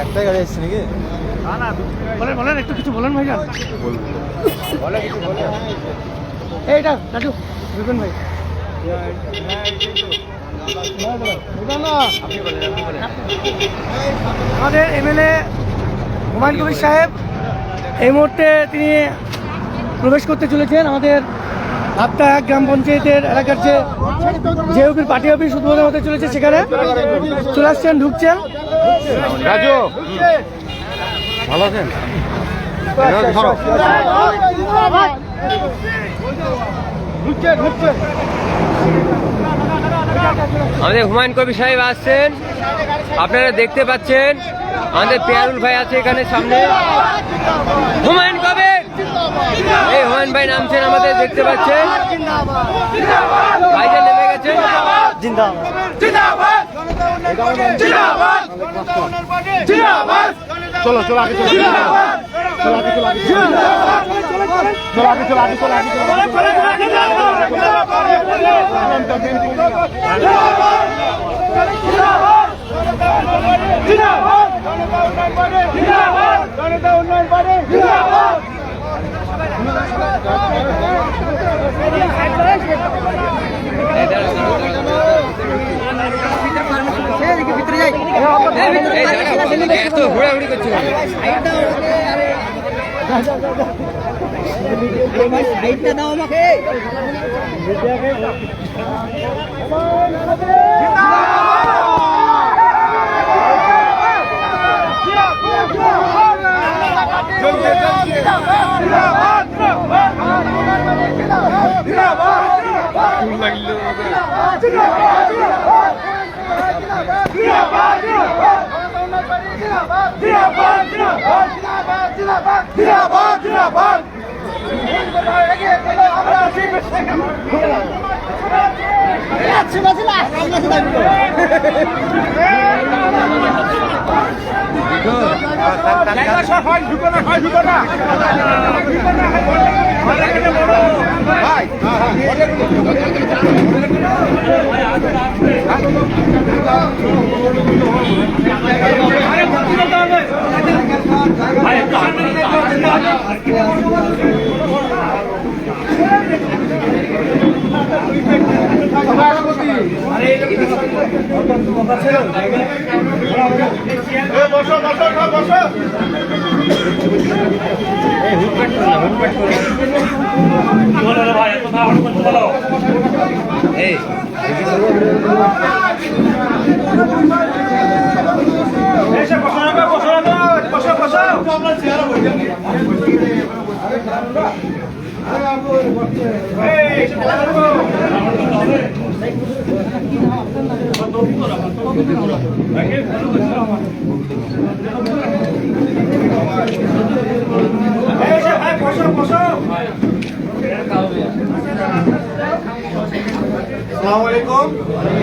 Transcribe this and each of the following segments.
একটাই গাড়ি আসছে নাকি? বলেন বলেন, একটু কিছু বলেন ভাইজান। বলে কিছু বলে। এইটা দাদু বুঝবেন ভাই। আমাদের এমএলএ হুমায়ুন কবির সাহেব এই মুহূর্তে তিনি প্রবেশ করতে চলেছেন আমাদের হাপ্তা এক গ্রাম পঞ্চায়েতের এলাকার যে ইউপির পার্টি অফিস উদ্বোধন হতে চলেছে, সেখানে চলে আসছেন, ঢুকছেন। রাজু ভালো আছেন? আমাদের হুমায়ুন কবির সাহেব আসছেন, আপনারা দেখতে পাচ্ছেন। আমাদের পেয়ারুল ভাই আছে এখানে সামনে। হুমায়ুন কবির, এই হুমায়ুন ভাই নামছেন, আমাদের দেখতে পাচ্ছেন। ভাইজান নেমে গেছেন। চলো চলো আগে চলো, এত ঘোরাঘুরি করছিল।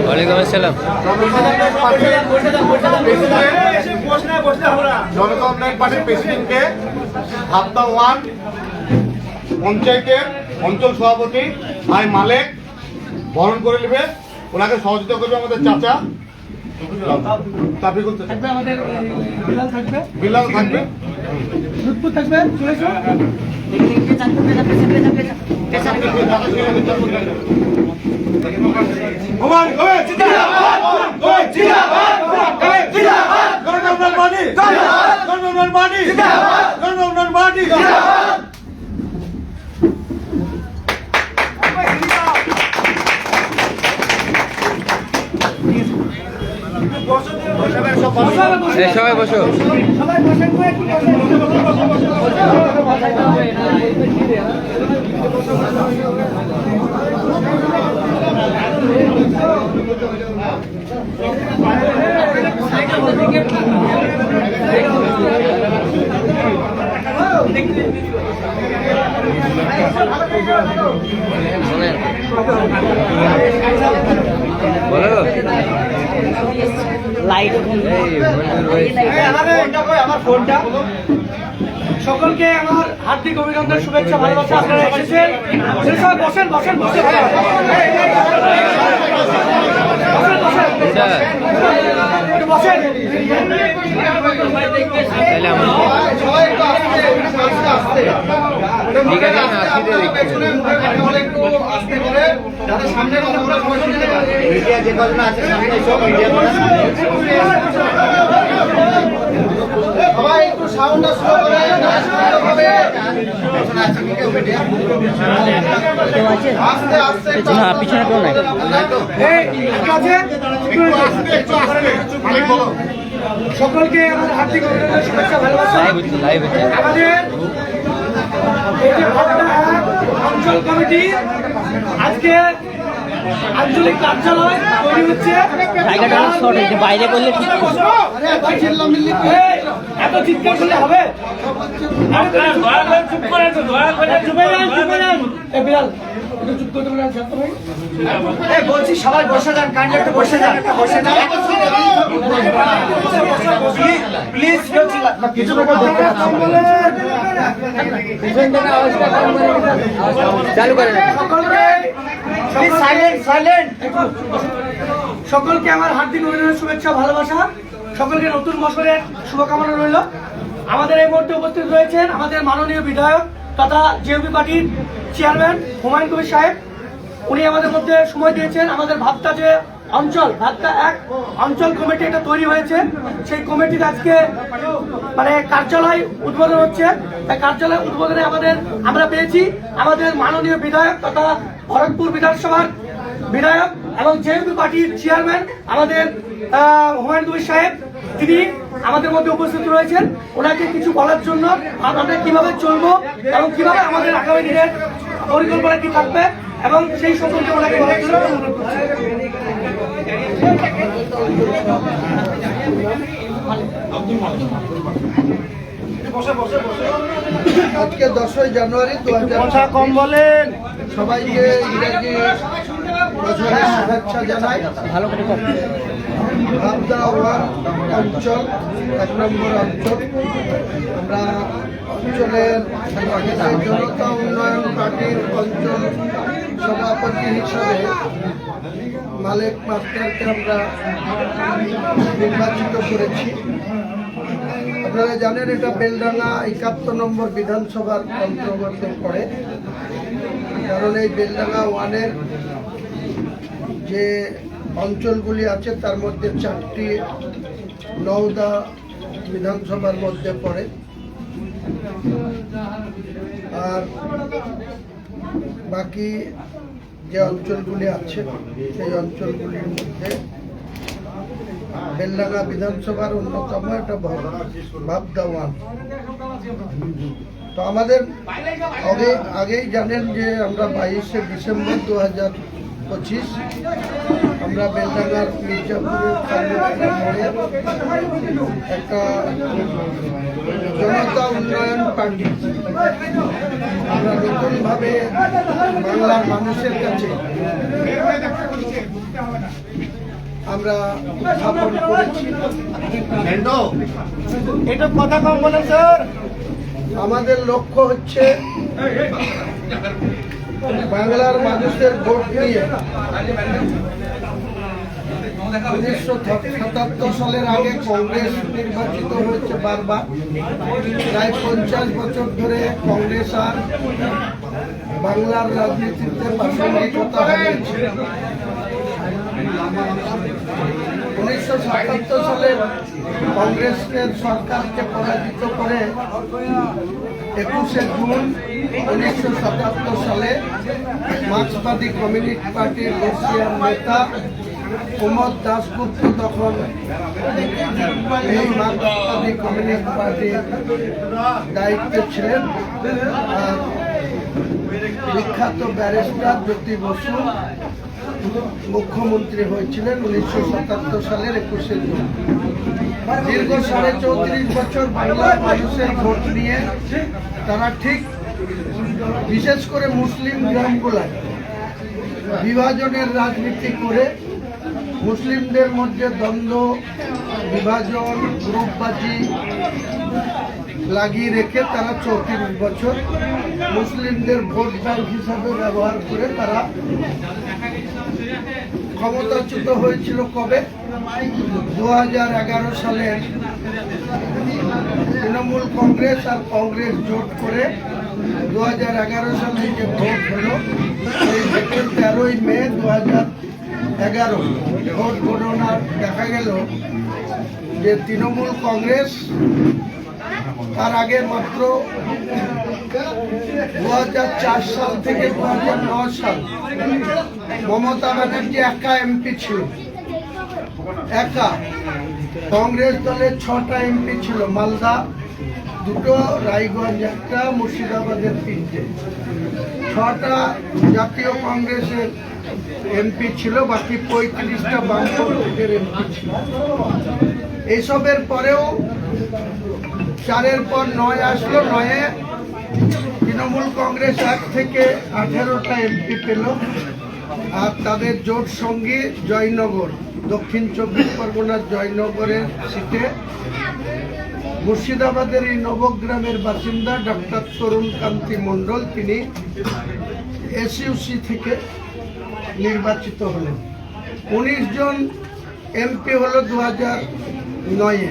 ওয়ালাইকুম আসসালাম। জনতা উন্নয়ন পার্টির প্রেসিডেন্টকে হাপ্তা 1 পঞ্চায়েতের অঞ্চল সভাপতি ভাই মালেক বরণ করে নেবে। ওনাকে সহযোগিতা করবে আমাদের চাচা তাফিকুল থাকবে, আমাদের বিলাল থাকবে, বিলাল থাকবে, লুৎফুর থাকবে। চলেছো সবাই বসো। বলো লাইট সকলকে আমার হার্দিক অভিনন্দন, শুভেচ্ছা, ভালোবাসা। আপনারা এসেছেন, বসেন বসেন বসে ভালো এটা একটু বসেন। তাহলে আমরা ঠিক আছে, আমি আসিতে দেখছি। মিডিয়া যে কজন আছে সামনে সব মিডিয়া সবাই একটু সাউন্ডটা স্লো করে আস্তে আস্তে না, পিছনে কেউ নাই। এই, ঠিক আছে? সকলকে আমাদের হার্দিক অভিনন্দন, শুভেচ্ছা, ভালোবাসা। লাইভ হচ্ছে, লাইভ হচ্ছে। আমাদের এই যে ভাবনা অঞ্চল কমিটি আজকে আঞ্চলিক কার্যালয় তৈরি হচ্ছে। জায়গাটা অনেক short হয়েছে, বাইরে করলে ঠিক ছিল। এই, এত চিৎকার করলে হবে? চুপে যান, চুপে যান। এই বিলাল, একটু চুপ করতে বলেন, শান্ত হন। বলছি সবাই বসে যান, কাইন্ডলি একটু বসে যান, বসে যান প্লিজ। কিছু চালু করেন। সকলকে আমার হার্দিক অভিনন্দন, শুভেচ্ছা, ভালোবাসা। সকলকে নতুন বছরের শুভকামনা রইল। আমাদের এই মুহূর্তে উপস্থিত রয়েছেন আমাদের মাননীয় বিধায়ক তথা জেউপি পার্টির চেয়ারম্যান হুমায়ুন কবির সাহেব। উনি আমাদের মধ্যে সময় দিয়েছেন। আমাদের ভাবতা যে অঞ্চল, ভাবতা এক অঞ্চল কমিটি এটা তৈরি হয়েছে, সেই কমিটির আজকে মানে কার্যালয় উদ্বোধন হচ্ছে। তাই কার্যালয় উদ্বোধনে আমরা পেয়েছি আমাদের মাননীয় বিধায়ক তথা ভরতপুর বিধানসভার বিধায়ক এবং জেউপি পার্টির চেয়ারম্যান আমাদের হুমায়ুন কবির সাহেব। তিনি আমাদের মধ্যে উপস্থিত রয়েছেন। ওনাকে কিছু বলার জন্য, আমরা কিভাবে চলবো এবং কিভাবে আমাদের আগামী দিনের পরিকল্পনা কি থাকবে এবং সেই সম্পর্কে ওনাকে বলার জন্য অনুরোধ করছি। আজকে 10ই জানুয়ারি 2000 কম বলেন। সবাইকে ইংরেজি বছরের শুভেচ্ছা জানাই। ভালো করে কর। ভাবদা ওয়ান অঞ্চল 1 নম্বর অঞ্চল। আমরা অঞ্চলের জনতা উন্নয়ন পার্টির অঞ্চল সভাপতি হিসাবে মালেক মাস্টারকে আমরা নির্বাচিত করেছি। আপনারা জানেন এটা বেলডাঙ্গা 71 নম্বর বিধানসভার অন্তর্গত পড়ে। কারণ এই বেলডাঙ্গা ওয়ানের যে অঞ্চলগুলি আছে তার মধ্যে 4টি নওদা বিধানসভার মধ্যে পড়ে। আর বাকি যে অঞ্চলগুলি আছে সেই অঞ্চলগুলির মধ্যে বেলডাঙ্গা বিধানসভার অন্যতম একটা ভাবদা ওয়ান। তো আমাদের আগেই জানেন যে আমরা 22শে ডিসেম্বর 2025 আমরা বেলডাঙ্গার মির্জাপুরের মোড়ে একটা জনতা উন্নয়ন পার্টি আমরা নতুনভাবে বাংলার মানুষের কাছে আমরা স্থাপন করেছি। এটা কথা কম বলেন স্যার। আমাদের লক্ষ্য হচ্ছে বাংলার মানুষের ভোট নিয়ে 1977 সালের আগে কংগ্রেস নির্বাচিত হয়েছে বারবার। প্রায় 50 বছর ধরে কংগ্রেস আর বাংলার রাজনীতিতে প্রাসঙ্গিকতা হারিয়েছে। 1977 সালে কংগ্রেসের সরকারকে পরাজিত করে 21শে জুন 1977 সালে মার্ক্সবাদী কমিউনিস্ট পার্টির বর্ষিয়ান নেতা প্রমোদ দাশগুপ্ত তখন এই মার্ক্সবাদী কমিউনিস্ট পার্টির দায়িত্বে ছিলেন। আর বিখ্যাত ব্যারিস্টার জ্যোতি বসু মুখ্যমন্ত্রী হয়েছিলেন 1977 সালের 21শে জুন। দীর্ঘ 34.5 বছর বাংলার মানুষের ভোট নিয়ে তারা ঠিক বিশেষ করে মুসলিম গ্রামগুলায় বিভাজনের রাজনীতি করে মুসলিমদের মধ্যে দ্বন্দ্ব, বিভাজন, গ্রুপবাজি লাগিয়ে রেখে তারা 34 বছর মুসলিমদের ভোট ব্যাংক হিসাবে ব্যবহার করে তারা ক্ষমতাচ্যুত হয়েছিল কবে? 2011 সালে তৃণমূল কংগ্রেস আর কংগ্রেস জোট করে 2011 সালে যে ভোট হলো, সেই ভোটের 13ই মে 2011 ভোট গণনা দেখা গেল যে তৃণমূল কংগ্রেস তার আগে মাত্র 2004 সাল থেকে 2009 সাল মমতা ব্যানার্জি একা এমপি ছিল, একা। কংগ্রেস দলের 6টা এমপি ছিল, মালদা 2টো, রায়গঞ্জ 1টা, মুর্শিদাবাদের 3টে। 6টা জাতীয় কংগ্রেসের এমপি ছিল, বাকি 35টা বামপন্থীদের এমপি ছিল। এইসবের পরেও 4-এর পর 9 আসলো, 9-এ তৃণমূল কংগ্রেস 1 থেকে 18টা এমপি পেল। আর তাদের জোট সঙ্গী জয়নগর, দক্ষিণ 24 পরগনার জয়নগরের সিটে মুর্শিদাবাদের এই নবগ্রামের বাসিন্দা ডক্টর তরুণ কান্তি মণ্ডল, তিনি এসইউসি থেকে নির্বাচিত হলেন। 19 জন এমপি হলো 2009-এ।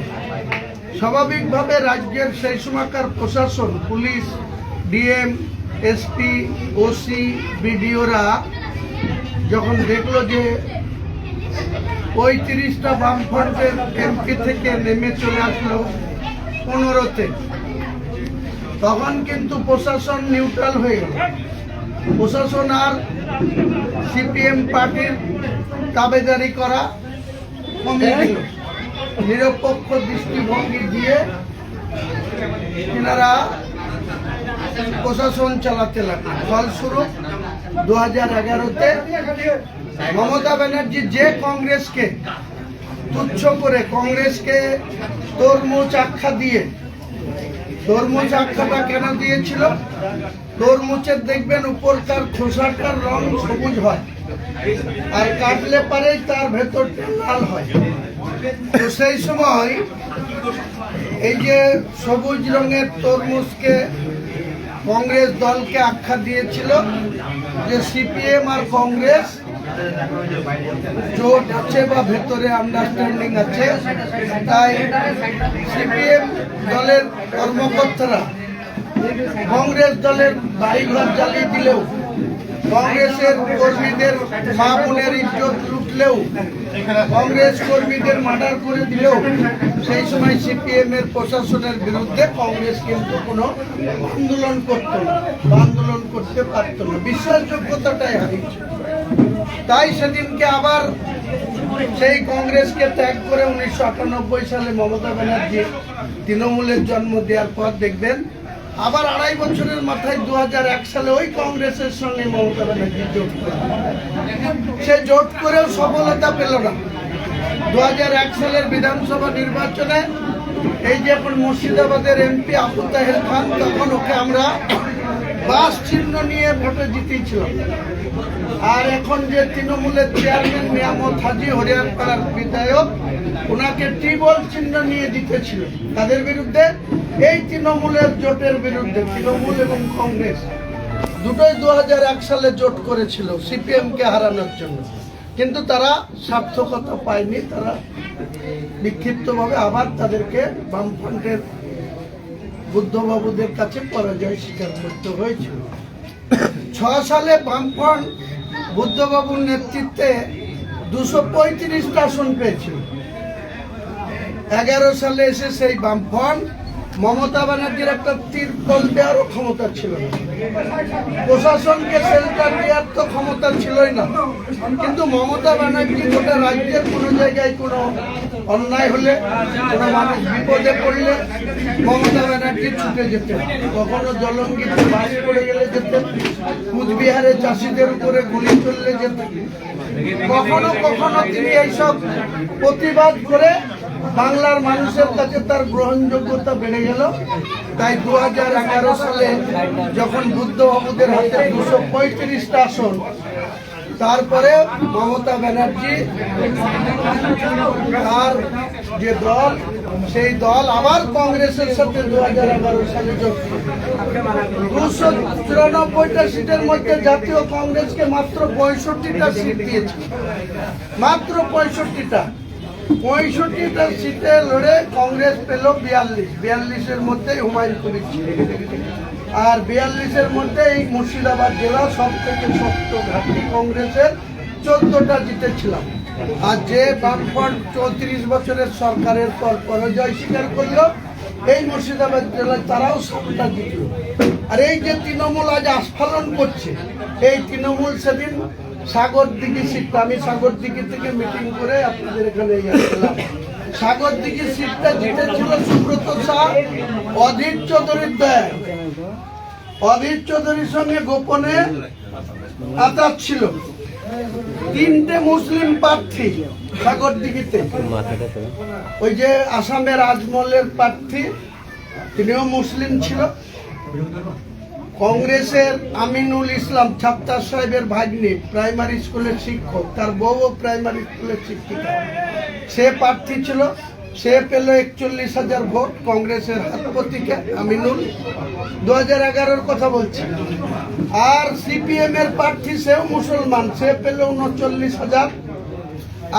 স্বাভাবিকভাবে রাজ্যের সেই সময়কার প্রশাসন, পুলিশ, ডিএম, এসপি, ওসি, বিডিওরা যখন দেখলো যে 35টা বামফ্রন্টের এমপি থেকে নেমে চলে আসলো 15-তে, তখন কিন্তু প্রশাসন নিউট্রাল হয়ে গেল। প্রশাসন আর সিপিএম পার্টির দাবেদারি করা কমিয়ে দিল, নিরপেক্ষ দৃষ্টিভঙ্গি দিয়ে এনারা প্রশাসন চালাতে লাগলো। ফলস্বরূপ 2011-তে মমতা ব্যানার্জি যে কংগ্রেসকে তুচ্ছ করে, কংগ্রেসকে তরমুজ আখ্যা দিয়ে, তরমুজ আখ্যাটা কেন দিয়েছিল? তরমুজের দেখবেন উপরকার খোসাটার রং সবুজ হয়, আর কাটলে পারেই তার ভেতরটা লাল হয়। তো সেই সময় এই যে সবুজ রঙের তরমুজকে কংগ্রেস দলকে আখ্যা দিয়েছিল যে সিপিএম আর কংগ্রেস জোট আছে বা ভেতরে আন্ডারস্ট্যান্ডিং আছে। তাই সিপিএম দলের কর্মকর্তারা কংগ্রেস দলের বাড়িঘর জ্বালিয়ে দিলেও, কংগ্রেসের কর্মীদের মা বোনের ইজ্জত লুটলেও, কংগ্রেস কর্মীদের মার্ডার করে দিলেও সেই সময় সিপিএম এর প্রশাসনের বিরুদ্ধে কংগ্রেস কিন্তু কোনো আন্দোলন করত না, আন্দোলন করতে পারত না, বিশ্বাসযোগ্যতাটাই হারিয়েছে। তাই সেদিনকে আবার সেই কংগ্রেসকে ত্যাগ করে 1998 সালে মমতা ব্যানার্জি তৃণমূলের জন্ম দেওয়ার পর দেখবেন আবার 2.5 বছরের মাথায় 2001 সালে ওই কংগ্রেসের সঙ্গে মমতা ব্যানার্জি জোট করে। সে জোট করেও সফলতা পেল না। 2001 সালের বিধানসভা নির্বাচনে এই যে এখন মুর্শিদাবাদের এমপি আবু তাহের খান, তখন ওকে আমরা বাস চিহ্ন নিয়ে ভোটে জিতেছিলাম। আর এখন যে তৃণমূলের চেয়ারম্যান নিয়ামত হাজি, হরিয়ারপাড়ার বিধায়ক, ওনাকে টিবল চিহ্ন নিয়ে জিতেছিল। তাদের বিরুদ্ধে, এই তৃণমূলের জোটের বিরুদ্ধে। তৃণমূল এবং কংগ্রেস দুটোই 2001 সালে জোট করেছিল সিপিএমকে হারানোর জন্য, কিন্তু তারা সার্থকতা পায়নি। তারা বিক্ষিপ্তভাবে আবার তাদেরকে বামফ্রন্টের বুদ্ধবাবুদের কাছে পরাজয় স্বীকার করতে হয়েছিল। 6 সালে বামফ্রন্ট বুদ্ধবাবুর নেতৃত্বে 235টা আসন পেয়েছিল। 11 সালে এসে সেই বামফ্রন্ট মমতা ব্যানার্জির একটা তিরপল দেওয়ারও ক্ষমতা ছিল না, প্রশাসনকে শেল্টার দেওয়ার তো ক্ষমতা ছিলই না। কিন্তু মমতা ব্যানার্জি গোটা রাজ্যের কোনো জায়গায় কোনো অন্যায় হলে, কোনো মানুষ বিপদে পড়লে মমতা ব্যানার্জি ছুটে যেতেন। কখনো জলঙ্গিতে বাস পড়ে গেলে যেতেন, কুচবিহারে চাষিদের উপরে গুলি চললে যেতেন। কখনো কখনো তিনি এইসব প্রতিবাদ করে বাংলার মানুষের কাছে তার গ্রহণযোগ্যতা বেড়ে গেল। তাই 2011 সালে যখন বুদ্ধবাবুদের হাতে 235টা আসন, তারপরে মমতা ব্যানার্জি তার যে দল সেই দল আবার কংগ্রেসের সাথে 2011 সালে যোগ করে 294টা সিটের মধ্যে জাতীয় কংগ্রেসকে মাত্র 65টা সিট দিয়েছে, মাত্র 65টা সিটে লড়ে কংগ্রেস পেল 42-এর মধ্যে হুমায়ুন কবির ছিল। আর 42-এর মধ্যে এই মুর্শিদাবাদ জেলা সব থেকে শক্ত ঘাঁটি কংগ্রেসের 14টা জিতেছিলাম। আর যে বামফ্রন্ট 34 বছরের সরকারের পর পরাজয় স্বীকার করলো, এই মুর্শিদাবাদ জেলায় তারাও 7টা জিতল। আর এই যে তৃণমূল আজ আস্ফালন করছে, এই তৃণমূল সেদিন সাগরদিঘি সিটটা, আমি সাগরদিঘি থেকে মিটিং করে আপনাদের এখানে আসলাম, সাগরদিঘি সিটটা জিতেছিল সুব্রত শাহ অধীর চৌধুরীর দয়া। অধীর চৌধুরীর সঙ্গে গোপনে আতাত ছিল। 3টে মুসলিম প্রার্থী সাগরদিঘিতে, ওই যে আসামের আজমলের প্রার্থী তিনিও মুসলিম ছিল, কংগ্রেসের আমিনুল ইসলাম ছাত্তার সাহেবের ভাগ্নি প্রাইমারি স্কুলের শিক্ষক, তার বউ প্রাইমারি স্কুলের শিক্ষিকা, সে প্রার্থী ছিল। সে পেল 41,000 ভোট কংগ্রেসের হাত প্রতীকে আমিনুল, 2011-র কথা বলছি। আর সিপিএম এর প্রার্থী সেও মুসলমান, সে পেল 39,000।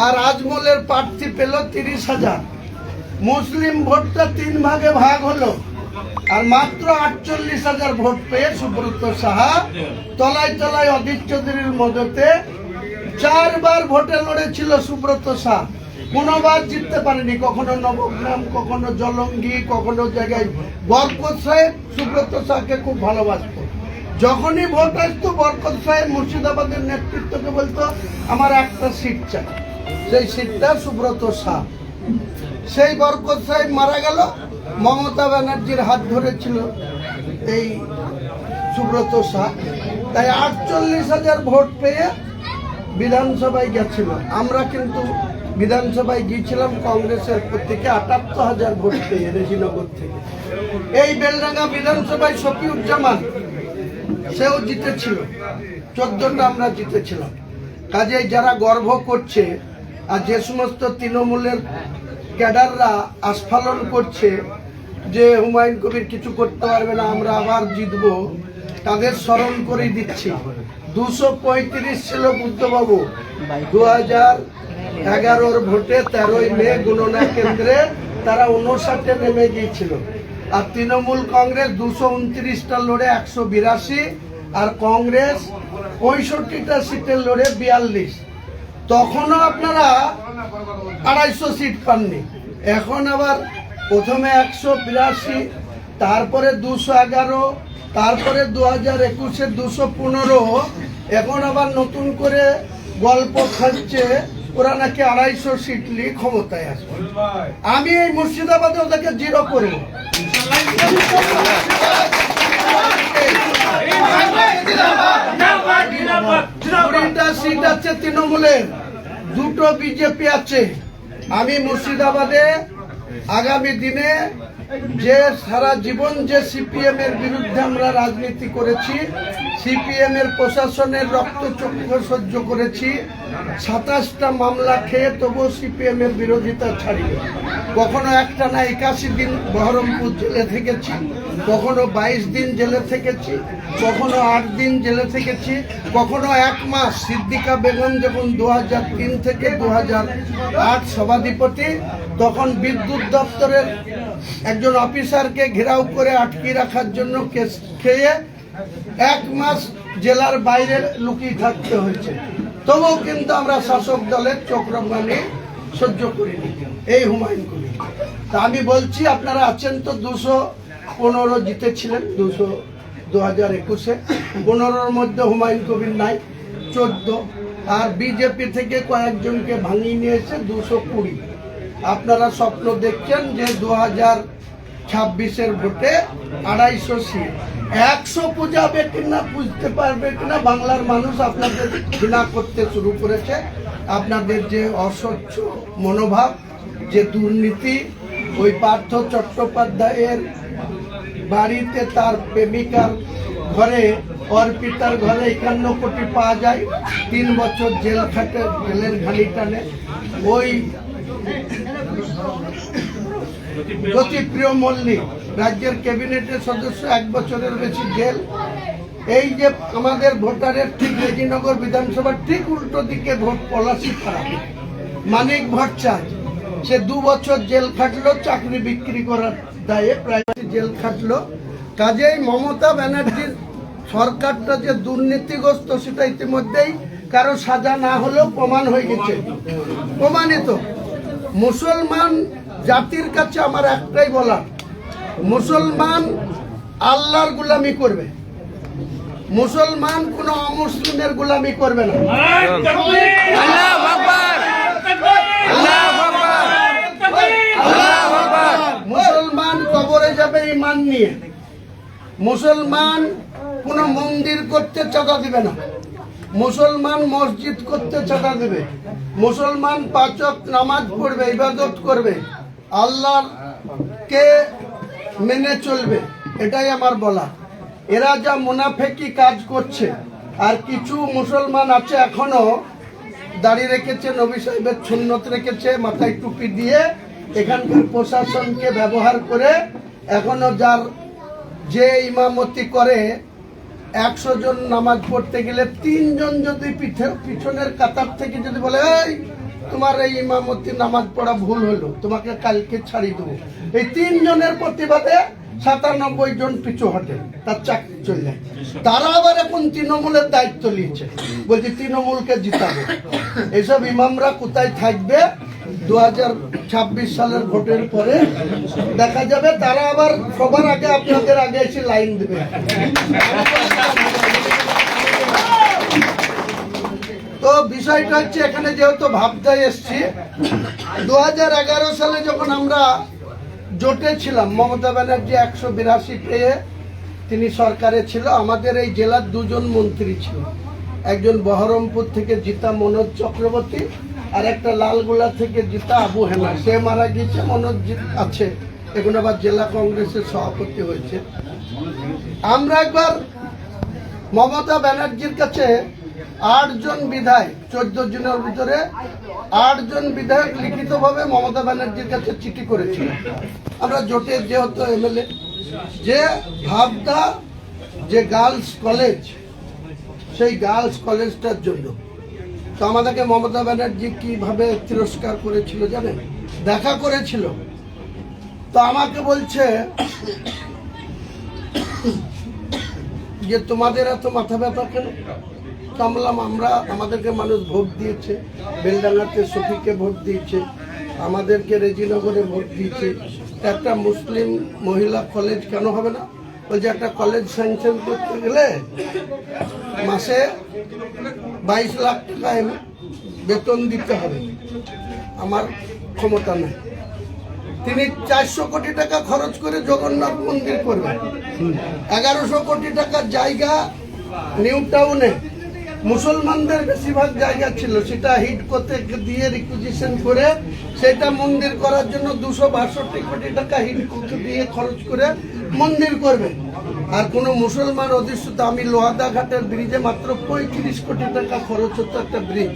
আর আজমলের প্রার্থী পেল 30,000। মুসলিম ভোটটা 3 ভাগে ভাগ হলো। আর মাত্র 48,000 ভোট পেয়ে সুব্রত সাহা তলায় তলায় অধীর চৌধুরীর মদতে 4বার ভোটে লড়েছিল সুব্রত শাহ, কোনোবার জিততে পারেনি। কখনো নবগ্রাম, কখনো জলঙ্গি, কখনো জায়গায়। বরকত সাহেব সুব্রত শাহকে খুব ভালোবাসত। যখনই ভোট আসতো বরকত সাহেব মুর্শিদাবাদের নেতৃত্বকে বলতো আমার একটা সিট চাই, সেই সিটটা সুব্রত শাহ। সেই বরকত সাহেব মারা গেল, মমতা ব্যানার্জির হাত ধরেছিল এই সুব্রত শাহ, তাই 48,000 ভোট পেয়ে বিধানসভায় গেছিল। আমরা কিন্তু বিধানসভায় গিয়েছিলাম কংগ্রেসের প্রত্যেকে 78,000 ভোট পেয়ে রেজিনগর থেকে। এই বেলডাঙ্গা বিধানসভায় শফিউজ্জামান সেও জিতেছিল, 14টা আমরা জিতেছিলাম। কাজেই যারা গর্ব করছে আর যে সমস্ত তৃণমূলের ক্যাডাররা আস্ফালন করছে যে হুমায়ুন কবির কিছু করতে পারবে না, আমরা আবার জিতবো, তাদের স্মরণ করে দিচ্ছি 235 ছিল বুদ্ধবাবু 2011-র ভোটে 13ই মে গণনা কেন্দ্রে তারা 59-এ নেমে গিয়েছিল। আর তৃণমূল কংগ্রেস 229টা লড়ে 182, আর কংগ্রেস 65টা সিটে লড়ে 42। তখনও আপনারা 250 সিট পাননি। এখন আবার প্রথমে 182, তারপরে 211, তারপরে 2021-এ 215, এখন আবার নতুন করে গল্প খাচ্ছে ওরা নাকি 250 সিট নিয়ে ক্ষমতায় আসবে। আমি এই মুর্শিদাবাদে ওদেরকে 0 করবো। 20টা সিট আছে তৃণমূলের, 2টো বিজেপি আছে। আমি মুর্শিদাবাদে আগামী দিনে যে সারা জীবন যে সিপিএম এর বিরুদ্ধে আমরা রাজনীতি করেছি, সিপিএম এর প্রশাসনের রক্তচক্ষু সহ্য করেছি, 27টা মামলা খেয়ে তবুও সিপিএম এর বিরোধিতা ছাড়িনি। কখনো একটানা 81 দিন বহরমপুর জেলে থেকেছি, কখনো 22 দিন জেলে থেকেছি, কখনো 8 দিন জেলে থেকেছি, কখনো 1 মাস। সিদ্দিকা বেগম যখন 2003 থেকে 2008 সভাধিপতি, তখন বিদ্যুৎ দপ্তরের একজন অফিসারকে ঘেরাও করে আটকে রাখার জন্য কেস খেয়ে 1 মাস জেলার বাইরে লুকিয়ে থাকতে হয়েছে। তবুও কিন্তু আমরা শাসক দলের চক্রবাণী সহ্য করিনি এই হুমায়ুন কবির। তা আমি বলছি আপনারা আছেন তো, 215 জিতেছিলেন, 2021-এ 15-র মধ্যে হুমায়ুন কবির নাই, 14। আর বিজেপি থেকে কয়েকজনকে ভাঙিয়ে নিয়েছে 220। আপনারা স্বপ্ন দেখছেন যে 2026-এর ভোটে 250 সিট 100 পুজাবে কিনা, বুঝতে পারবে কিনা বাংলার মানুষ আপনাদের ঘৃণা করতে শুরু করেছে। আপনাদের যে অস্বচ্ছ মনোভাব, যে দুর্নীতি, ওই পার্থ চট্টোপাধ্যায়ের বাড়িতে তার প্রেমিকার ঘরে, অর্পিতার ঘরে 51 কোটি পাওয়া যায়, 3 বছর জেল খাটে, জেলের ঘানি টানে। ওই জ্যোতিপ্রিয় মল্লিক রাজ্যের ক্যাবিনেটের সদস্য, 1 বছরের বেশি জেল। এই যে আমাদের ভোটারের ঠিক রেজিনগর বিধানসভার ঠিক উল্টো দিকে ভোট পলাশি পাড়া মানিক ভট্টাচার্য, সে 2 বছর জেল খাটলো চাকরি বিক্রি করার দায়ে, প্রায় জেল খাটলো। কাজেই মমতা ব্যানার্জির সরকারটা যে দুর্নীতিগ্রস্ত সেটা ইতিমধ্যেই কারো সাজা না হলেও প্রমাণ হয়ে গেছে, প্রমাণিত। মুসলমান জাতির কাছে আমার একটাই বলা, মুসলমান আল্লাহর গোলামি করবে, মুসলমান কোন অমুসলিমের গোলামি করবে না। আল্লাহু আকবার, আল্লাহু আকবার, আল্লাহু আকবার। মুসলমান কবরে যাবে ঈমান নিয়ে, মুসলমান কোন মন্দির করতে চাঁদা দিবে না, মুসলমান মসজিদ করতে চাঁদা দেবে, মুসলমান 5 ওয়াক্ত নামাজ পড়বে, ইবাদত করবে, আল্লাহকে মেনে চলবে, এটাই আমার বলা। এরা যা মুনাফেকি কাজ করছে, আর কিছু মুসলমান আছে এখনো দাড়ি রেখেছে, নবী সাহেবের সুন্নত রেখেছে, মাথায় টুপি দিয়ে এখানকার প্রশাসনকে ব্যবহার করে এখনো যার যে ইমামতি করে 100 জন নামাজ পড়তে গেলে 3 জন যদি পিছনের কাতার থেকে যদি বলে এই তোমার এই ইমামতি নামাজ পড়া ভুল হলো, তোমাকে কালকে ছাড়িয়ে দেবো, এই 3 জনের প্রতিবাদে 97 জন পিছু হটে, তার চাকরি চলে যায়। তারা আবার এখন তৃণমূলের দায়িত্ব নিয়েছে, বলছে তৃণমূলকে জিতাবো। এইসব ইমামরা কোথায় থাকবে 2026 সালের ভোটের পরে দেখা যাবে। তারা আবার সবার আগে আপনাদের আগে এসে লাইন দেবে। তো বিষয়টা হচ্ছে, এখানে যেহেতু ভাবতে এসছি, 2011 সালে যখন আমরা জোটে ছিলাম, মমতা ব্যানার্জি 182 পেয়ে তিনি সরকারে ছিল, আমাদের এই জেলার 2 জন মন্ত্রী ছিল, একজন বহরমপুর থেকে জিতা মনোজ চক্রবর্তী, আর একটা লালগোলা থেকে জিতা আবু হেনা, সে মারা গিয়েছে, মনোজ আছে, এখন আবার জেলা কংগ্রেসের সভাপতি হয়েছে। আমরা একবার মমতা ব্যানার্জির কাছে 8 জন বিধায়ক, 14 জনের ভিতরে 8 জন বিধায়ক লিখিতভাবে মমতা ব্যানার্জির কাছে চিঠি করেছিল। আমরা জোটের যেহেতু এমএলএ, যে ভাবটা যে গার্লস কলেজ, সেই গার্লস কলেজটার জন্য, তো আমাদেরকে মমতা ব্যানার্জি কিভাবে তিরস্কার করেছিল জানেন? দেখা করেছিল, তো আমাকে বলছে যে তোমাদের এত মাথা ব্যথা কেন? বললাম আমরা, আমাদেরকে মানুষ ভোট দিয়েছে, বেলডাঙ্গাতে সফিকে ভোট দিয়েছে, আমাদেরকে রেজিনগরে ভোট দিয়েছে, একটা মুসলিম মহিলা কলেজ কেন হবে না? বলছে একটা কলেজ স্যাংশন করতে গেলে মাসে 22 লাখ টাকা বেতন দিতে হবে, আমার ক্ষমতা নেই। তিনি 400 কোটি টাকা খরচ করে জগন্নাথ মন্দির করবেন, 1100 কোটি টাকার জায়গা নিউ টাউনে মুসলমানদের বেশিরভাগ জায়গা ছিল, সেটা হিট করতে দিয়ে রিকুইজিশন করে সেটা মন্দির করার জন্য 262 কোটি টাকা হিট করতে দিয়ে খরচ করে মন্দির করবে। আর কোনো মুসলমান অধিষ্ঠিত, আমি লোহাদা ঘাটের ব্রিজে মাত্র 35 কোটি টাকা খরচ হতো একটা ব্রিজ,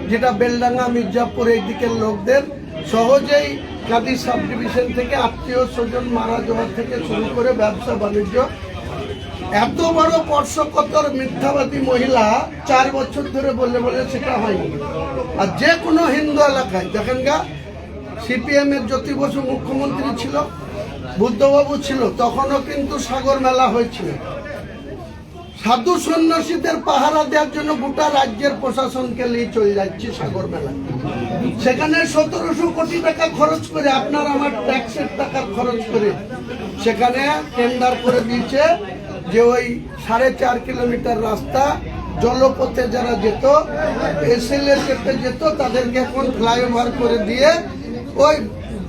যেটা বেলডাঙ্গা মির্জাপুর এই দিকের লোকদের সহজেই কাদি সাব ডিভিশন থেকে আত্মীয় স্বজন মারা যাওয়ার থেকে শুরু করে ব্যবসা বাণিজ্য। এত বড় স্পর্শকাতর মিথ্যাবাদী মহিলা 4 বছর ধরে বলে সেটা হয়নি। আর যে কোনো হিন্দু এলাকায় দেখেন গা, সিপিএম এর জ্যোতি বসু মুখ্যমন্ত্রী ছিল, বুদ্ধবাবু ছিল, তখনও কিন্তু সাগর মেলা হয়েছিল। সাধু সন্ন্যাসীদের পাহারা দেওয়ার জন্য গোটা রাজ্যের প্রশাসনকে নিয়ে চলে যাচ্ছে সাগর মেলা, সেখানে 1700 কোটি টাকা খরচ করে, আপনার আমার ট্যাক্সের টাকা খরচ করে সেখানে টেন্ডার করে দিয়েছে যে ওই 4.5 কিলোমিটার রাস্তা জলপথে যারা যেত, এসএলএ চেপে যেত, তাদেরকে এখন ফ্লাইওভার করে দিয়ে ওই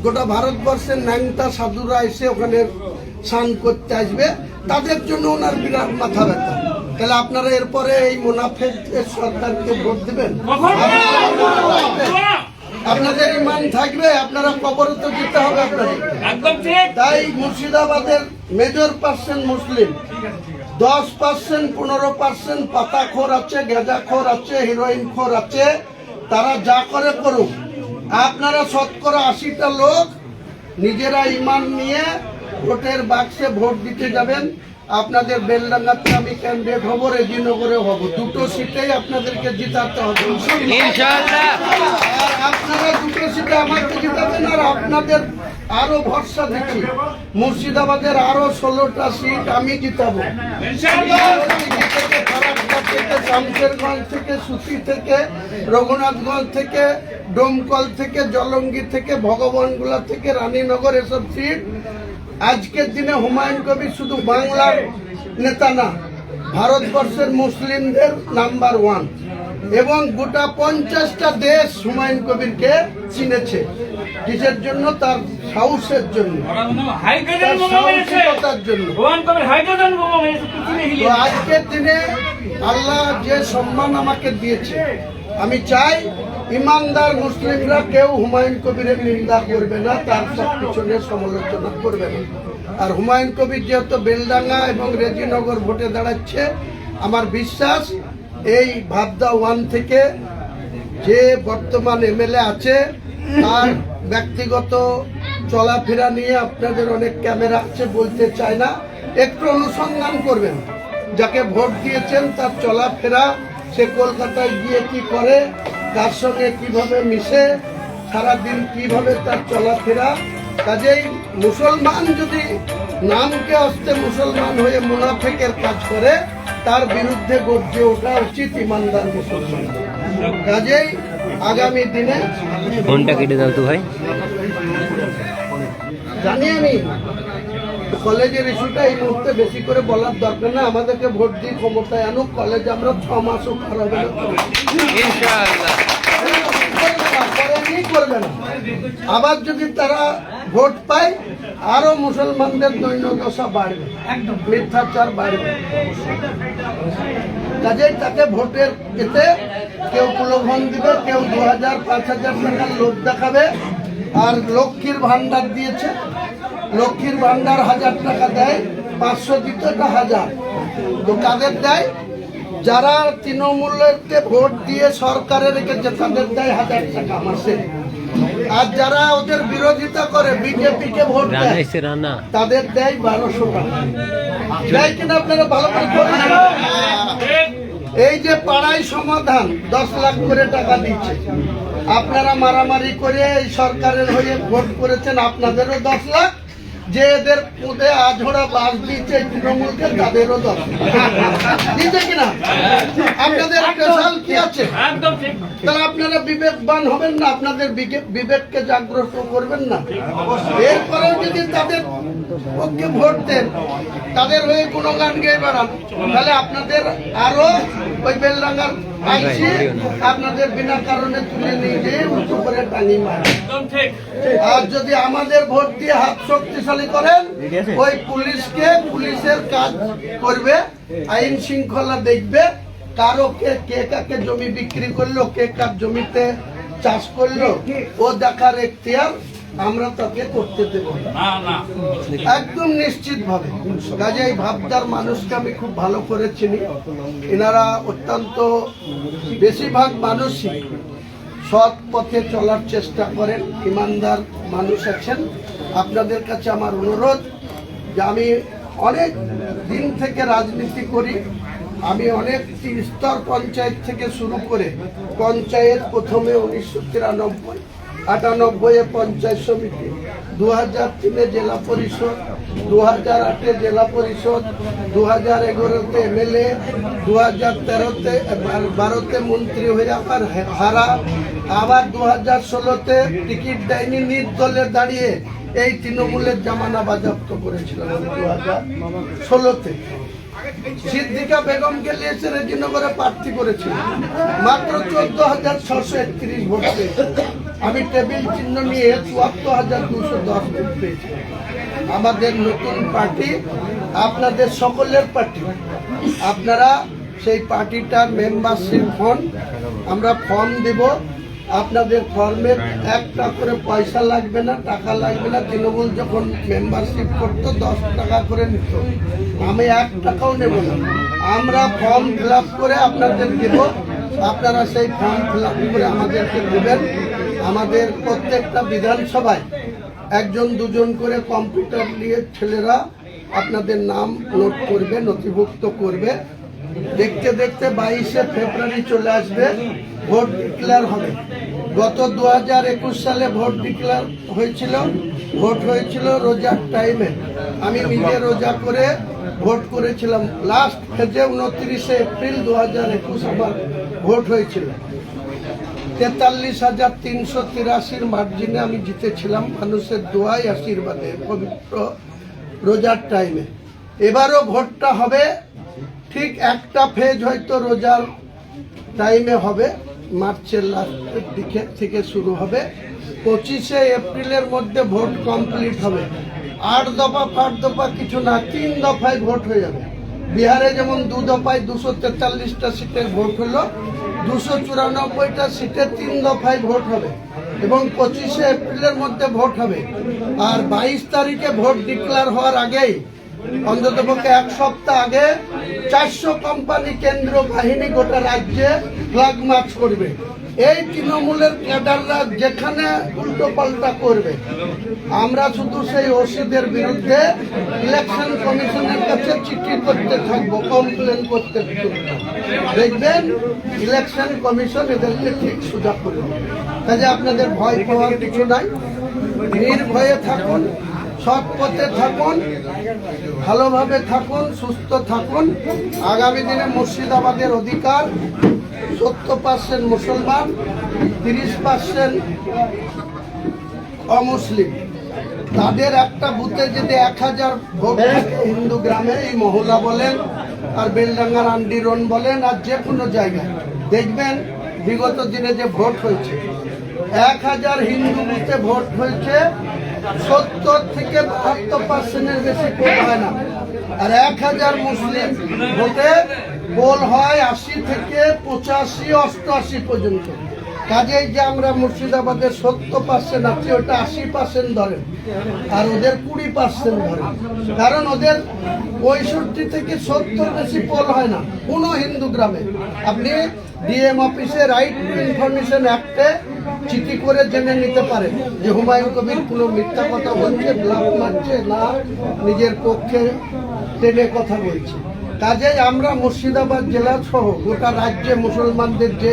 গোটা ভারতবর্ষের ন্যাংটা সাধুরা এসে ওখানে স্নান করতে আসবে, তাদের জন্য ওনার বিরাট মাথা ব্যথা। তাহলে আপনারা এরপরে এই মুনাফেক সরকারকে ভোট দেবেন? আপনাদের ইমান থাকবে? আপনারা কবরে তো যেতে হবে আপনাদের। তাই মুর্শিদাবাদের মেজর পার্সেন্ট মুসলিম, 10% 15% পাতাখোর আছে, গেঁজাখোর আছে, হিরোইন খোর আছে, তারা যা করে করুক, আপনারা শতকরা 80টা লোক নিজেরা ইমান নিয়ে ভোটের বাক্সে ভোট দিতে যাবেন। আপনাদের বেলডাঙ্গাতে আমি ক্যান্ডিডেট হব, রেজিনগরে হব, দুটো সিটেই আপনাদেরকে জিতাতে হবে ইনশাআল্লাহ। আর আপনারা দুটো সিটে আমাকে জিতাবেন। আর আপনাদের আরো ভরসা দিচ্ছি, মুর্শিদাবাদের আরো 16টা সিট আমি জিতাবো। থেকে শামশেরগঞ্জ থেকে, সুতি থেকে, রঘুনাথগঞ্জ থেকে, ডোমকল থেকে, জলঙ্গি থেকে, ভগবানগোলা থেকে, রানীনগর, এসব সিট আজকের দিনে হুমায়ুন কবির শুধু বাংলার নেতা না, ভারতবর্ষের মুসলিমদের নাম্বার 1 এবং গোটা 50টা দেশ হুমায়ুন কবিরকে চিনেছে। কিসের জন্য? তার সাহসের জন্য, তার সাহসিকতার জন্য। তো আজকের দিনে আল্লাহ যে সম্মান আমাকে দিয়েছে, আমি চাই ইমানদার মুসলিমরা কেউ হুমায়ুন কবিরের নিন্দা করবে না, তার সব পিছনে সমালোচনা করবে না। আর হুমায়ুন কবির যেহেতু বেলডাঙ্গা এবং রেজিনগর ভোটে দাঁড়াচ্ছে, আমার বিশ্বাস এই ভাবদা 1 থেকে যে বর্তমান এমএলএ আছে তার ব্যক্তিগত চলাফেরা নিয়ে আপনাদের অনেক ক্যামেরা আছে, বলতে চায় না, একটু অনুসন্ধান করবেন। যাকে ভোট দিয়েছেন তার চলাফেরা, সে কলকাতায় গিয়ে কি করে, কার সঙ্গে কিভাবে মিশে, সারাদিন কিভাবে তার চলাফেরা। কাজেই মুসলমান যদি নামকে আসতে মুসলমান হয়ে মুনাফেকের কাজ করে, তার বিরুদ্ধে গর্জে ওঠা উচিত ইমানদার মুসলমান। কাজেই আগামী দিনে ফোনটা কেটে দাও তো ভাই। জানি আমি কলেজের ইস্যুটা এই মুহূর্তে বেশি করে বলার দরকার না, আমাদেরকে ভোট দিয়ে ক্ষমতায় আনুক, কলেজ আমরা 6 মাসও পার হবে না, ইনশাআল্লাহ। করবে না। আবার যদি তারা ভোট পায়, আরো মুসলমানদের দৈন্যদশা বাড়বে, মিথ্যাচার বাড়বে। কাজেই তাকে ভোটের এতে কেউ প্রলোভন দিবে, কেউ 2000-5000 টাকার লোভ দেখাবে। আর লক্ষ্মীর ভান্ডার দিয়েছে, লক্ষ্মীর ভান্ডার 1000 টাকা দেয়, 500 দিত, এটা 1000। তো কাদের দেয়? যারা তৃণমূলকে ভোট দিয়ে সরকারে রেখেছে তাদের দেয় 1000 টাকা মাসে। আর যারা ওদের বিরোধিতা করে, বিজেপিকে ভোট দেয়, তাদের দেয় 1200 টাকা। দেয় কিনা আপনারা ভালো করে বলেন। এই যে পাড়ায় সমাধান 10 লাখ করে টাকা দিচ্ছে, আপনারা মারামারি করে এই সরকারের হয়ে ভোট করেছেন, আপনাদেরও 10 লাখ। যে এদের মধ্যে আঝোড়া বাস দিচ্ছে তৃণমূলকে, তাদেরও 10 দিচ্ছে কিনা? আপনাদের স্পেশাল কি আছে? তাহলে আপনারা বিবেকবান হবেন না, আপনাদের বিবেককে জাগ্রত করবেন না? এরপরেও যদি তাদের পক্ষে ভোট দেন, তাদের হয়ে গুণগান গেয়ে বেড়ান, তাহলে আপনাদের আরো ওই বেলডাঙ্গার আইসি আপনাদের বিনা কারণে তুলে নিয়ে যেয়ে উঁচু করে টাঙিয়ে মারে। আর যদি আমাদের ভোট দিয়ে হাত শক্তিশালী করেন, ওই পুলিশকে পুলিশের কাজ করবে, আইন শৃঙ্খলা দেখবে, কারো কে কাকে জমি বিক্রি করলো, কে কার জমিতে চাষ করলো, ও দেখার এখতিয়ার আমরা তাকে করতে দেব না, একদম নিশ্চিত ভাবে। কাজে এই ভাবদার মানুষকে আমি খুব ভালো করে চিনি। এনারা অত্যন্ত বেশিরভাগ মানুষই সৎ পথে চলার চেষ্টা করেন, ইমানদার মানুষ আছেন। আপনাদের কাছে আমার অনুরোধ যে আমি অনেক দিন থেকে রাজনীতি করি, আমি অনেক স্তর পঞ্চায়েত থেকে শুরু করে পঞ্চায়েত প্রথমে 1993, 98-এ পঞ্চায়েত সমিতি, 2003-এ জেলা পরিষদ, 2008-এ জেলা পরিষদ, 2011-তে এমএলএ, 2013-12-তে মন্ত্রী হয়ে আবার হারা, আবার 2016-তে টিকিট দেয়নি, নির্দলে দাঁড়িয়ে এই তৃণমূলের জামানা বাজেয়াপ্ত করেছিলাম 2016-তে। সিদ্দিকা বেগমকে লিয়েছে রেজিনগরে প্রার্থী করেছিল, মাত্র 14,631 ভোট পেয়েছে। আমি টেবিল চিহ্ন নিয়ে 74,210 ভোট পেয়েছি। আমাদের নতুন পার্টি, আপনাদের সকলের পার্টি, আপনারা সেই পার্টিটার মেম্বারশিপ হন। আমরা ফর্ম দেব, আপনাদের ফর্মের একটা করে পয়সা লাগবে না, টাকা লাগবে না। তৃণমূল যখন মেম্বারশিপ করতো 10 টাকা করে নিত, আমি 1 টাকাও নেব না। আমরা ফর্ম ফিল আপ করে আপনাদের দেব, আপনারা সেই ফর্ম ফিল আপ করে আমাদেরকে দেবেন। আমাদের প্রত্যেকটা বিধানসভায় একজন দুজন করে কম্পিউটার নিয়ে ছেলেরা আপনাদের নাম নোট করবে, নথিভুক্ত করবে। দেখতে দেখতে 22শে ফেব্রুয়ারি চলে আসবে, ভোট ডিক্লেয়ার হবে। গত 2021 সালে ভোট ডিক্লেয়ার হয়েছিল, ভোট হয়েছিল রোজার টাইমে। আমি নিজে রোজা করে ভোট করেছিলাম। লাস্ট ফেজে 29শে এপ্রিল 2021 আমার ভোট হয়েছিল। 43,383 মার্জিনে আমি জিতেছিলাম, মানুষের দোয়াই আশীর্বাদে, পবিত্র রোজার টাইমে। এবারও ভোটটা হবে ঠিক একটা ফেজ হয়তো রোজার টাইমে হবে, মার্চের লাস্টের দিকে থেকে শুরু হবে। 25শে এপ্রিলের মধ্যে ভোট কমপ্লিট হবে। 8 দফা 5 দফা কিছু না, 3 দফায় ভোট হয়ে যাবে। বিহারে যেমন 2 দফায় 243টা সিটের ভোট হলো, 294টা সিটে 3 দফায় ভোট হবে এবং 25শে এপ্রিলের মধ্যে ভোট হবে। আর 22 তারিখে ভোট ডিক্লেয়ার হওয়ার আগেই, অন্ততপক্ষে 1 সপ্তাহ আগে 400 কোম্পানি কেন্দ্র বাহিনী গোটা রাজ্যে ফ্ল্যাগ মার্চ করবে। এই তৃণমূলের ক্যাডাররা যেখানে উল্টো পাল্টা করবে, আমরা শুধু সেই ওসিদের বিরুদ্ধে ইলেকশন কমিশনের কাছে চিঠি করতে থাকবো, কমপ্লেন করতে থাকবো। দেখবেন ইলেকশন কমিশন এদেরকে ঠিক সোজা করবে। কাজে আপনাদের ভয় পাওয়ার কিছু নাই, নির্ভয়ে থাকুন, সৎ পথে থাকুন, ভালোভাবে থাকুন, সুস্থ থাকুন। আগামী দিনে মুর্শিদাবাদের অধিকার 70% মুসলমান, 30% অমুসলিম। তাদের একটা বুথে যদি 1000 ভোট থাকে হিন্দু গ্রামে, এই মহল্লা বলেন আর বেলডাঙ্গার আন্ডিরন বলেন আর যে কোনো জায়গায়, দেখবেন বিগত দিনে যে ভোট হয়েছে, 1000 হিন্দু বুথে ভোট হয়েছে, 70 থেকে 72%-এর বেশি পোল হয় না। আর 1000 মুসলিম ভোটে পোল হয় 80 থেকে 85, 88 পর্যন্ত। কাজেই যে আমরা মুর্শিদাবাদের 70% আছি, ওটা 80% ধরেন আর ওদের 20% ধরেন। কারণ ওদের 65 থেকে 70 বেশি পোল হয় না কোনো হিন্দু গ্রামে। আপনি ডিএম অফিসে রাইট টু ইনফরমেশন অ্যাক্টে চিঠি করে জেনে নিতে পারেন যে হুমায়ুন কবির কোনো মিথ্যা কথা বলছে, ব্লাফ মারছে না, নিজের পক্ষে টেনে কথা বলছে। কাজেই আমরা মুর্শিদাবাদ জেলা সহ গোটা রাজ্যে মুসলমানদের যে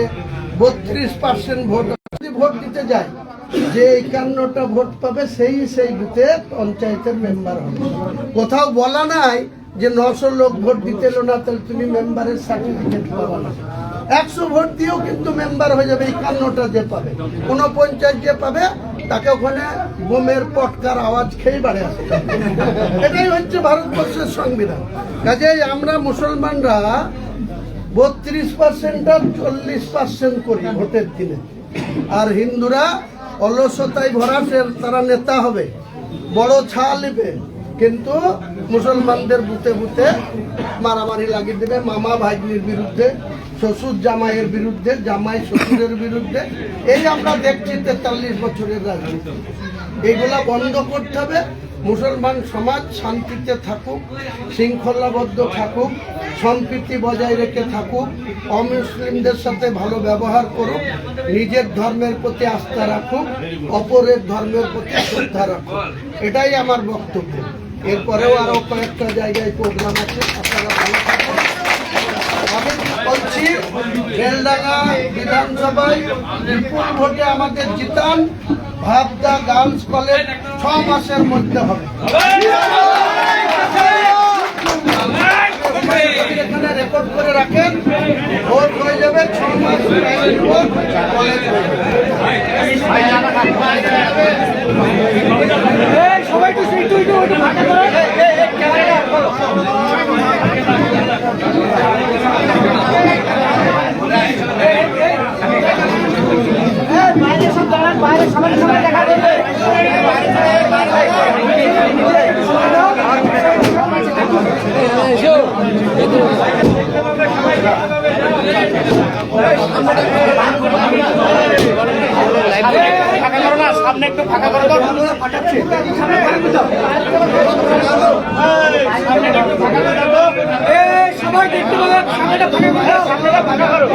32% ভোট, যদি ভোট দিতে যায়, যে 51টা ভোট পাবে সেই বুথে পঞ্চায়েতের মেম্বার হবে। কোথাও বলা নাই যে 900 লোক ভোট দিতে এলো না, তাহলে তুমি মেম্বারের সার্টিফিকেট পাবা না। 100 ভোট দিয়েও কিন্তু মেম্বার হয়ে যাবে 51টা যে পাবে। কোনো পঞ্চায়েত যে পাবে তাকে ওখানে বোমের পটকার আওয়াজ খেয়ে বাড়ে আসে। এটাই হচ্ছে ভারতবর্ষের সংবিধান। কাজেই আমরা মুসলমানরা 32% আর 40% করি ভোটের দিনে, আর হিন্দুরা অলসতায় ভরা, তারা নেতা হবে, বড় ছাল নেবে, কিন্তু মুসলমানদের বুথে বুথে মারামারি লাগিয়ে দেবে, মামা ভাগ্নির বিরুদ্ধে, শ্বশুর জামাইয়ের বিরুদ্ধে, জামাই শ্বশুরের বিরুদ্ধে। এই আমরা দেখছি 43 বছরের রাজনীতি। এগুলা বন্ধ করতে হবে। মুসলমান সমাজ শান্তিতে থাকুক, শৃঙ্খলাবদ্ধ থাকুক, সম্প্রীতি বজায় রেখে থাকুক, অমুসলিমদের সাথে ভালো ব্যবহার করুক, নিজের ধর্মের প্রতি আস্থা রাখুক, অপরের ধর্মের প্রতি শ্রদ্ধা রাখুক। এটাই আমার বক্তব্য। এরপরেও আরো কয়েকটা জায়গায় প্রোগ্রাম আছে, আপনারা ভালো থাকুন। আমি বলছি, বেলডাঙ্গা বিধানসভায় বিপুল ভোটে আমাদের জিতান। ভাবদা গার্লস কলেজ 6 মাসের মধ্যে হবে। এখানে রেকর্ড করে রাখেন, ভোট হয়ে যাবে 6 মাস কলেজ হয়ে যাবে। সবাই তো একটু ভাটা করে বাইরে সব দাঁড়ান, বাইরে সবাই সবাই দেখা করবে। সামনে একটু ফাঁকা করে দাও, পাঠাচ্ছে সামনে ফাঁকা করে দাও। সবাই দেখতে পাবেন সামনেটা ফাঁকা করো।